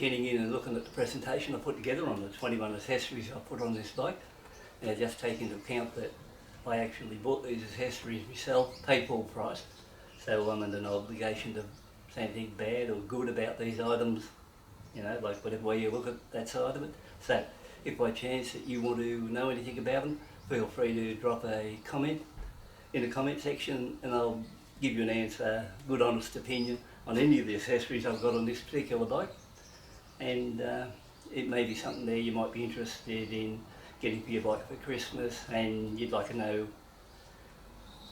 tuning in and looking at the presentation I put together on the 21 accessories I put on this bike. Now just take into account that I actually bought these accessories myself, paid full price, so I'm under no obligation to say anything bad or good about these items, you know, like whatever way you look at that side of it. So if by chance that you want to know anything about them, feel free to drop a comment in the comment section and I'll give you an answer, good honest opinion on any of the accessories I've got on this particular bike. And it may be something there you might be interested in getting for your bike for Christmas, and you'd like to know,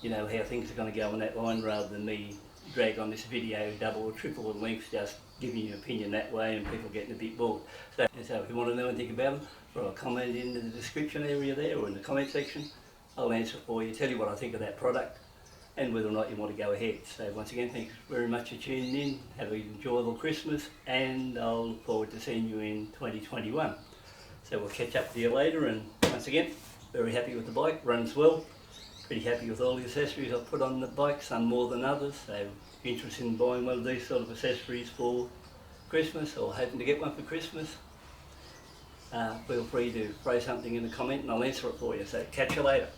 you know, how things are going to go on that line, rather than me drag on this video double or triple the length just giving you an opinion that way and people getting a bit bored. So if you want to know anything about them, throw a comment in the description area there or in the comment section. I'll answer for you, tell you what I think of that product, and whether or not you want to go ahead. So once again, thanks very much for tuning in. Have an enjoyable Christmas, and I'll look forward to seeing you in 2021. So we'll catch up with you later, and once again, very happy with the bike, runs well. Pretty happy with all the accessories I've put on the bike, some more than others. So if you're interested in buying one of these sort of accessories for Christmas, or hoping to get one for Christmas, feel free to throw something in the comment and I'll answer it for you. So catch you later.